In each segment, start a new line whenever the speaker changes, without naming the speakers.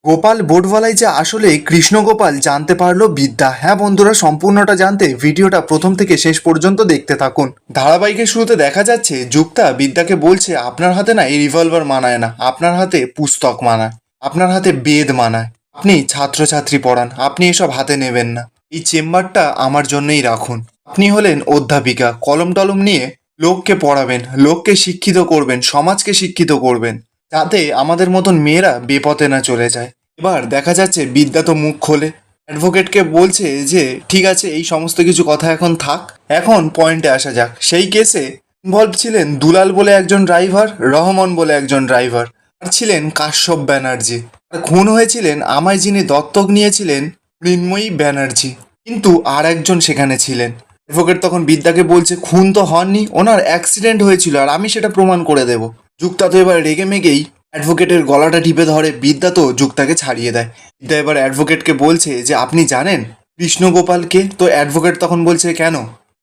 গোপাল বোটওয়ালাই যে আসলে কৃষ্ণগোপাল জানতে পারলো বিদ্যা। হ্যাঁ বন্ধুরা, সম্পূর্ণটা জানতে ভিডিওটা প্রথম থেকে শেষ পর্যন্ত দেখতে থাকুন। ধারাবাহিকের শুরুতে দেখা যাচ্ছে যুক্তা বিদ্যাকে বলছে, আপনার হাতে না এই রিভলভার মানায় না, আপনার হাতে পুস্তক মানায়, আপনার হাতে বেদ মানায়, আপনি ছাত্রছাত্রী পড়ান, আপনি এসব হাতে নেবেন না, এই চেম্বারটা আমার জন্যই রাখুন। আপনি হলেন অধ্যাপিকা, কলম টলম নিয়ে লোককে পড়াবেন, লোককে শিক্ষিত করবেন, সমাজকে শিক্ষিত করবেন, যাতে আমাদের মতন মেয়েরা বেপথে না চলে যায়। এবার দেখা যাচ্ছে বিদ্যা তো মুখ খোলে, অ্যাডভোকেটকে বলছে যে ঠিক আছে এই সমস্ত কিছু কথা এখন থাক, এখন পয়েন্টে আসা যাক। সেই কেসে ইনভলভ ছিলেন দুলাল বলে একজন ড্রাইভার, রহমান বলে একজন ড্রাইভার, আর ছিলেন কাশ্যপ ব্যানার্জি। আর খুন হয়েছিলেন আমায় যিনি দত্তক নিয়েছিলেন, মৃন্ময়ী ব্যানার্জি। কিন্তু আর একজন সেখানে ছিলেন। অ্যাডভোকেট তখন বিদ্যাকে বলছে, খুন তো হননি, ওনার অ্যাক্সিডেন্ট হয়েছিল আর আমি সেটা প্রমাণ করে দেব। যুক্তা তো এবার রেগে মেগেই অ্যাডভোকেটের গলাটা টিপে ধরে, বিদ্যা তো যুক্তাকে ছাড়িয়ে দেয়। বিদ্যা এবার অ্যাডভোকেটকে বলছে যে আপনি জানেন কৃষ্ণগোপালকে? তো অ্যাডভোকেট তখন বলছে কেন?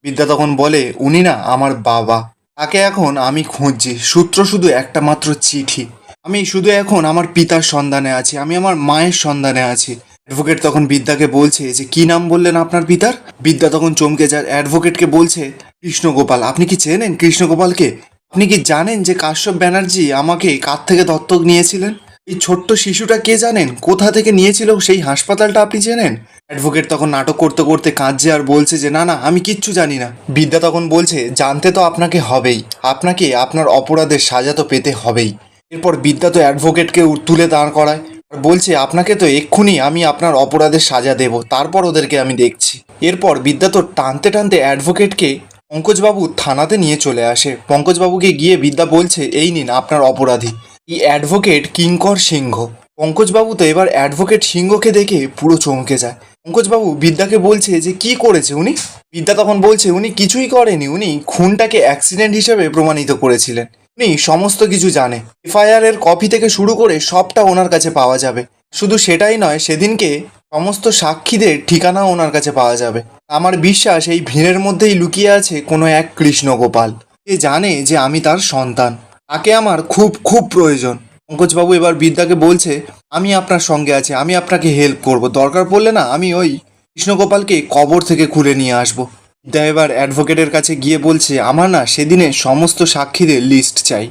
বিদ্যা তখন বলে, উনি না আমার বাবা, তাকে এখন আমি খুঁজছি, সূত্র শুধু একটা মাত্র চিঠি, আমি শুধু এখন আমার পিতার সন্ধানে আছি, আমি আমার মায়ের সন্ধানে আছি। অ্যাডভোকেট তখন বিদ্যাকে বলছে যে কি নাম বললেন আপনার পিতার? বিদ্যা তখন চমকে যায়, অ্যাডভোকেটকে বলছে কৃষ্ণগোপাল। আপনি কি চেনেন কৃষ্ণগোপালকে? আপনি কি জানেন যে কাশ্যপ ব্যানার্জি আমাকে কার থেকে দত্তক নিয়েছিলেন? এই ছোট্ট শিশুটা কে জানেন? কোথা থেকে নিয়েছিল সেই হাসপাতালটা আপনি চেনেন? অ্যাডভোকেট তখন নাটক করতে করতে কাঁদছে আর বলছে যে না না, আমি কিচ্ছু জানি না। বিদ্যা তখন বলছে, জানতে তো আপনাকে হবেই, আপনাকে আপনার অপরাধের সাজা তো পেতে হবেই। এরপর বিদ্যা তো অ্যাডভোকেটকে তুলে দাঁড় করায় আর বলছে, আপনাকে তো এক্ষুনি আমি আপনার অপরাধের সাজা দেব, তারপর ওদেরকে আমি দেখছি। এরপর বিদ্যা তো টানতে টানতে অ্যাডভোকেটকে পঙ্কজবাবু থানাতে নিয়ে চলে আসে। পঙ্কজবাবুকে গিয়ে বিদ্যা বলছে, এই নিন আপনার অপরাধী, এই অ্যাডভোকেট কিঙ্কর সিংহ। পঙ্কজবাবু তো এবার অ্যাডভোকেট সিংহকে দেখে পুরো চমকে যায়। পঙ্কজবাবু বিদ্যাকে বলছে যে কি করেছে উনি? বিদ্যা তখন বলছে, উনি কিছুই করেনি, উনি খুনটাকে অ্যাক্সিডেন্ট হিসেবে প্রমাণিত করেছিলেন, উনি সমস্ত কিছু জানে, এফআইআর এর কপি থেকে শুরু করে সবটা ওনার কাছে পাওয়া যাবে। শুধু সেটাই নয়, সেদিনকে সমস্ত সাক্ষীদের ঠিকানা ওনার কাছে পাওয়া যাবে। আমার বিশ্বাস এই ভিড়ের মধ্যেই লুকিয়ে আছে কোনো এক কৃষ্ণগোপাল, সে জানে যে আমি তার সন্তান, তাকে আমার খুব খুব প্রয়োজন। পঙ্কজবাবু এবার বিদ্যাকে বলছে, আমি আপনার সঙ্গে আছি, আমি আপনাকে হেল্প করব, দরকার পড়লে না আমি ওই কৃষ্ণগোপালকে কবর থেকে খুলে নিয়ে আসবো। বিদ্যা এবার অ্যাডভোকেটের কাছে গিয়ে বলছে, আমার না সেদিনের সমস্ত সাক্ষীদের লিস্ট চাই।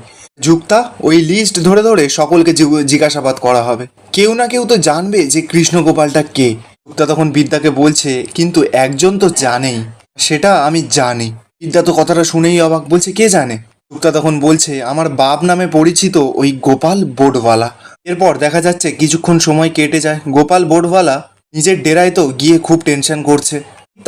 যুক্তা, ওই লিস্ট ধরে ধরে সকলকে জিজ্ঞাসাবাদ করা হবে, কেউ না কেউ তো জানবে যে কৃষ্ণগোপালটা কে। যুক্তা তখন বিদ্যাকে বলছে, কিন্তু একজন তো জানেই, সেটা আমি জানি। বিদ্যা তো কথাটা শুনেই অবাক, বলছে কে জানে? যুক্তা তখন বলছে, আমার বাপ নামে পরিচিত ওই গোপাল বোটওয়ালা। এরপর দেখা যাচ্ছে কিছুক্ষণ সময় কেটে যায়, গোপাল বোটওয়ালা নিজের ডেরায় তো গিয়ে খুব টেনশন করছে।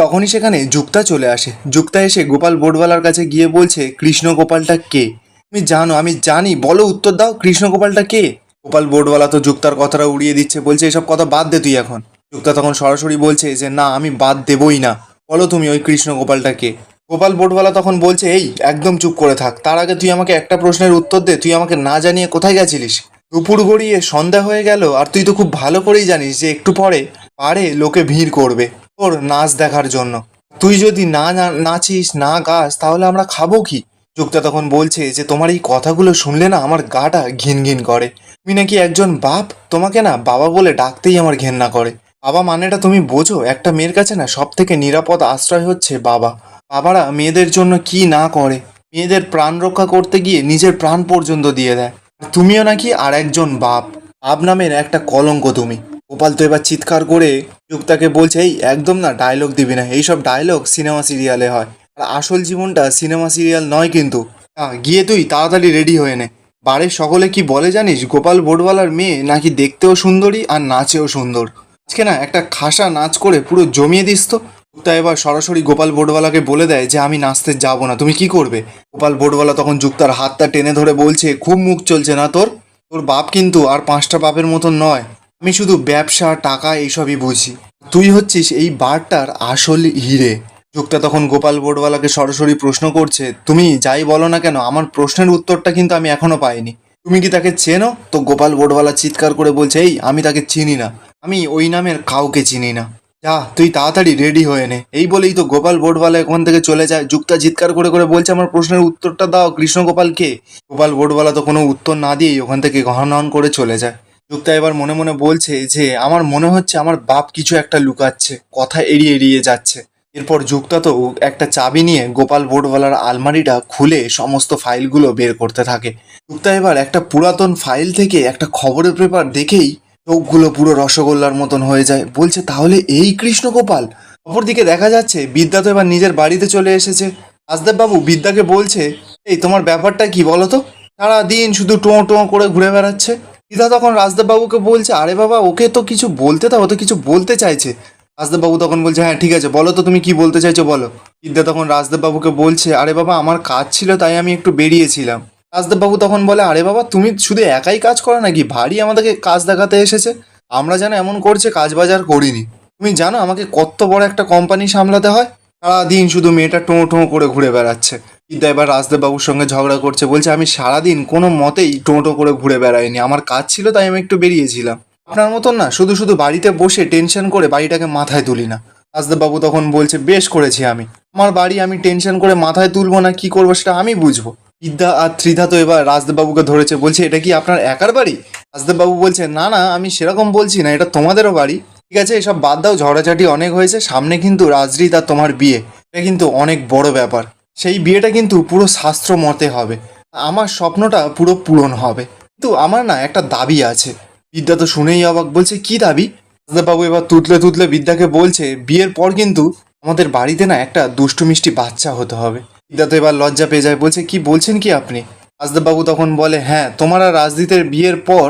তখনই সেখানে যুক্তা চলে আসে। যুক্তা এসে গোপাল বোটওয়ালার কাছে গিয়ে বলছে, কৃষ্ণগোপালটা কে? তুমি জানো? আমি জানি, বলো, উত্তর দাও, কৃষ্ণগোপালটা কে? গোপাল বোটওয়ালা তো যুক্তার কথাটা উড়িয়ে দিচ্ছে, বলছে এসব কথা বাদ দে তুই এখন। যুক্তা তখন সরাসরি বলছে যে না, আমি বাদ দেবই না, বলো তুমি ওই কৃষ্ণগোপালটা কে? গোপাল বোটওয়ালা তখন বলছে, এই একদম চুপ করে থাক, তার আগে তুই আমাকে একটা প্রশ্নের উত্তর দে, তুই আমাকে না জানিয়ে কোথায় গেছিলিস? দুপুর গড়িয়ে সন্ধ্যা হয়ে গেল আর তুই তো খুব ভালো করেই জানিস যে একটু পরে পারে লোকে ভিড় করবে তোর নাচ দেখার জন্য, তুই যদি নাচিস না গাস তাহলে আমরা খাবো কি? যুক্তা তখন বলছে যে তোমার এই কথাগুলো শুনলে না আমার গাটা ঘিন ঘিন করে, তুমি নাকি একজন বাপ, তোমাকে না বাবা বলে ডাকতেই আমার ঘেন্না করে। বাবা মানেটা তুমি বোঝো? একটা মেয়ের কাছে না সব থেকে নিরাপদ আশ্রয় হচ্ছে বাবা। বাবারা মেয়েদের জন্য কি না করে, মেয়েদের প্রাণ রক্ষা করতে গিয়ে নিজের প্রাণ পর্যন্ত দিয়ে দেয়। আর তুমিও নাকি আর একজন বাপ, বাপ নামের একটা কলঙ্ক তুমি। গোপাল তো এবার চিৎকার করে যুক্তাকে বলছে, এই একদম না ডায়লগ দিবি না, এইসব ডায়লগ সিনেমা সিরিয়ালে হয়, আর আসল জীবনটা সিনেমা সিরিয়াল নয় কিন্তু। গিয়ে তুই তাড়াতাড়ি রেডি হয়ে নে। বাড়ির সকলে কি বলে জানিস? গোপাল বোটওয়ালার মেয়ে নাকি দেখতেও সুন্দরী আর নাচেও সুন্দর। আজকে না একটা খাসা নাচ করে পুরো জমিয়ে দিস তো। যুক্তা এবার সরাসরি গোপাল বোটওয়ালাকে বলে দেয় যে আমি নাচতে যাবো না, তুমি কি করবে? গোপাল বোটওয়ালা তখন যুক্তার হাতটা টেনে ধরে বলছে, খুব মুখ চলছে না তোর? তোর বাপ কিন্তু আর 5টা বাপের মতন নয়, আমি শুধু ব্যবসা টাকা এইসবই বুঝি, তুই হচ্ছিস এই বারটার আসল হিরে। যুক্তা তখন গোপাল বোটওয়ালাকে সরাসরি প্রশ্ন করছে, তুমি যাই বলো না কেন আমার প্রশ্নের উত্তরটা কিন্তু আমি এখনো পাইনি, তুমি কি তাকে চেনো? তো গোপাল বোটওয়ালা চিৎকার করে বলছে, এই আমি তাকে চিনি না, আমি ওই নামের কাউকে চিনি না, যা তুই তাড়াতাড়ি রেডি হয়ে নে। এই বলেই তো গোপাল বোটওয়ালা ওখান থেকে চলে যায়। যুক্তা চিৎকার করে করে বলছে, আমার প্রশ্নের উত্তরটা দাও, কৃষ্ণগোপাল কে? গোপাল বোটওয়ালা তো কোনো উত্তর না দিয়েই ওখান থেকে গহনহন করে চলে যায়। যুক্তা এবার মনে মনে বলছে যে আমার মনে হচ্ছে আমার বাপ কিছু একটা লুকাচ্ছে, কথা এড়িয়ে এড়িয়ে যাচ্ছে। এরপর যুক্তা তো একটা চাবি নিয়ে গোপাল বোর্ডওয়ালার আলমারিটা খুলে সমস্ত ফাইলগুলো বের করতে থাকে। যুক্তা এবার একটা পুরাতন ফাইল থেকে একটা খবরের পেপার দেখেই চোখগুলো পুরো রসগোল্লার মতন হয়ে যায়। বলছে তাহলে এই কৃষ্ণগোপাল। অপরদিকে দেখা যাচ্ছে বিদ্যা তো এবার নিজের বাড়িতে চলে এসেছে। রাজদেব বাবু বিদ্যাকে বলছে, এই তোমার ব্যাপারটা কি বলো তো, সারাদিন শুধু টোঁ টোঁ করে ঘুরে বেড়াচ্ছে। বিদ্যা তখন রাজদেব বাবুকে বলছে, আরে বাবা ওকে তো কিছু বলতে দাও, ও তো কিছু বলতে চাইছে। রাজদেব বাবু তখন বলছে, হ্যাঁ ঠিক আছে বলো তো তুমি কি বলতে চাইছো বলো। বিদ্যা তখন রাজদেব বাবুকে বলছে, আরে বাবা আমার কাজ ছিল তাই আমি একটু বেরিয়েছিলাম। রাজদেব বাবু তখন বলে, আরে বাবা তুমি শুধু একাই কাজ করো নাকি, ভারী আমাদেরকে কাজ দেখাতে এসেছে। আমরা যেন এমন করছে কাজ বাজার করিনি। তুমি জানো আমাকে কত বড় একটা কোম্পানি সামলাতে হয়, সারাদিন শুধু মেয়েটা টোঁ টোঁ করে ঘুরে বেড়াচ্ছে। বিদ্যা এবার রাজদেব বাবুর সঙ্গে ঝগড়া করছে, বলছে আমি সারাদিন কোনো মতেই টোঁ টোঁ করে ঘুরে বেড়াইনি, আমার কাজ ছিল তাই আমি একটু বেরিয়েছিলাম। আপনার মতন না শুধু শুধু বাড়িতে বসে টেনশন করে বাড়িটাকে মাথায় তুলি না। রাজদেব বাবু তখন বলছে, বেশ করেছি আমি, আমার বাড়ি আমি টেনশন করে মাথায় তুলবো না কি করবো সেটা আমি বুঝবো। বিদ্যা আর ত্রিধা তো এবার রাজদেব বাবুকে ধরেছে, বলছে এটা কি আপনার একার বাড়ি। রাজদেব বাবু বলছে, না না আমি সেরকম বলছি না, এটা তোমাদেরও বাড়ি। ঠিক আছে এসব বাদ দাও, ঝগড়াঝাটি অনেক হয়েছে, সামনে কিন্তু রাজরিত আর তোমার বিয়ে, এটা কিন্তু অনেক বড় ব্যাপার। সেই বিয়েটা কিন্তু পুরো শাস্ত্র মতে হবে, আমার স্বপ্নটা পুরো পূরণ হবে। কিন্তু আমার না একটা দাবি আছে। বিদ্যা তো শুনেই অবাক, বলছে কি দাবি। বাবু এবার তুতলে তুতলে বিদ্যাকে বলছে, বিয়ের পর কিন্তু আমাদের বাড়িতে না একটা দুষ্টু মিষ্টি বাচ্চা হতে হবে। বিদ্যা তো এবার লজ্জা পেয়ে যায়, বলছে কি বলছেন কি আপনি। বাবু তখন বলে, হ্যাঁ তোমার আর রাজদীপের বিয়ের পর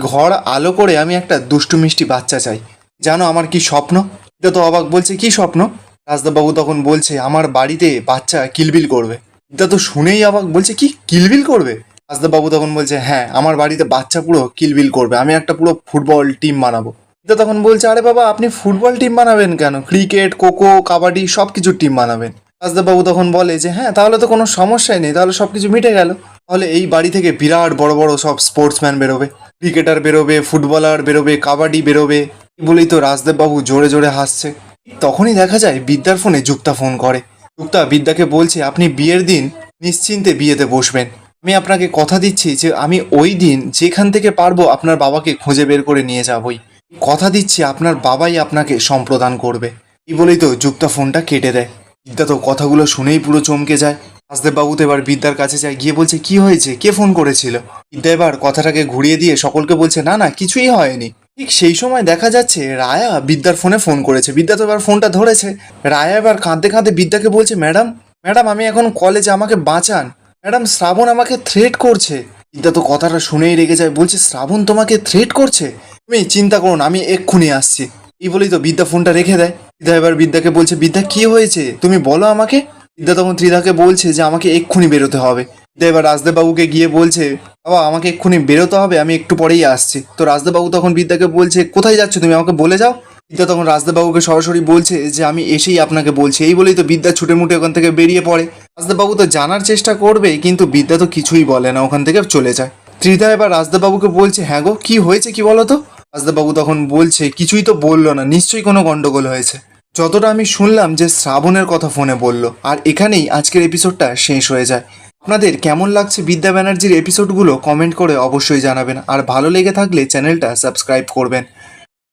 ঘর আলো করে আমি একটা দুষ্টু মিষ্টি বাচ্চা চাই। জানো আমার কি স্বপ্ন। বিদ্যা তো অবাক, বলছে কি স্বপ্ন। বাবু তখন বলছে আমার বাড়িতে বাচ্চা কিলবিল করবে। বিদ্যা তো শুনেই অবাক, বলছে কি কিলবিল করবে। বাবু তখন বলছে, হ্যাঁ আমার বাড়িতে বাচ্চা পুরো কিলবিল করবে, আমি একটা পুরো ফুটবল টিম বানাবো। বিদ্যা তখন বলছে, আরে বাবা আপনি ফুটবল টিম বানাবেন কেন, ক্রিকেট খোখো কাবাডি সব কিছুর টিম বানাবেন। বাবু তখন বলে যে হ্যাঁ তাহলে তো কোনো সমস্যাই নেই, তাহলে সব কিছু মিটে গেল। তাহলে এই বাড়ি থেকে বিরাট বড় বড় সব স্পোর্টসম্যান বেরোবে, ক্রিকেটার বেরোবে, ফুটবলার বেরোবে, কাবাডি বেরোবে। বলেই তো বাবু জোরে জোরে হাসছে। তখনই দেখা যায় বিদ্যার ফোনে যুক্তা ফোন করে। যুক্তা বিদ্যাকে বলছে, আপনি বিয়ের দিন নিশ্চিন্তে বিয়েতে বসবেন, আমি আপনাকে কথা দিচ্ছি যে আমি ওই দিন যেখান থেকে পারবো আপনার বাবাকে খুঁজে বের করে নিয়ে যাবই, কথা দিচ্ছি আপনার বাবাই আপনাকে সম্প্রদান করবে। এই বলেই তো যুক্তা ফোনটা কেটে দেয়। বিদ্যা তো কথাগুলো শুনেই পুরো চমকে যায়। বাবু তো এবার বিদ্যার কাছে যায়, গিয়ে বলছে কি হয়েছে, কে ফোন করেছিল। বিদ্যা এবার কথাটাকে ঘুরিয়ে দিয়ে সকলকে বলছে, না না কিছুই হয়নি। ঠিক সেই সময় দেখা যাচ্ছে রায়া বিদ্যার ফোনে ফোন করেছে। বিদ্যা তো এবার ফোনটা ধরেছে। রায়া এবার কাঁদতে কাঁদতে বিদ্যাকে বলছে, ম্যাডাম ম্যাডাম আমি এখন কলেজে, আমাকে বাঁচান ম্যাডাম, শ্রাবণ আমাকে থ্রেট করছে। বিদ্যা তো কথাটা শুনেই রেগে যায়, বলছে শ্রাবণ তোমাকে থ্রেট করছে, তুমি চিন্তা করো না আমি এক্ষুনি আসছি। এই বলেই তো বিদ্যা ফোনটা রেখে দেয়। ত্রিধা এবার বিদ্যাকে বলছে, বিদ্যা কি হয়েছে তুমি বলো আমাকে। বিদ্যা তখন ত্রিধাকে বলছে যে আমাকে এক্ষুনি বেরোতে হবে। বিদ্যা এবার বাবুকে গিয়ে বলছে, বাবা আমাকে এক্ষুনি বেরোতে হবে, আমি একটু পরেই আসছি। তো বাবু তখন বিদ্যাকে বলছে, কোথায় যাচ্ছ তুমি আমাকে বলে যাও। বিদ্যা তখন বাবুকে সরাসরি বলছে যে আমি এসেই আপনাকে বলছি। এই বলেই তো বিদ্যা ছুটে মুটে ওখান থেকে বেরিয়ে পড়ে। বাবু তো জানার চেষ্টা করবে কিন্তু বিদ্যা তো কিছুই বলে না, ওখান থেকে চলে যায়। ত্রিধা এবার বাবুকে বলছে, হ্যাঁ গো কি হয়েছে কি বলো তো। বাবু তখন বলছে, কিছুই তো বললো না, নিশ্চয়ই কোনো গন্ডগোল হয়েছে। যতটা আমি শুনলাম যে শ্রাবণের কথা ফোনে বলল। আর এখানেই আজকের এপিসোডটা শেষ হয়ে যায়। আপনাদের কেমন লাগছে বিদ্যা ব্যানার্জির এপিসোডগুলো কমেন্ট করে অবশ্যই জানাবেন, আর ভালো লেগে থাকলে চ্যানেলটা সাবস্ক্রাইব করবেন।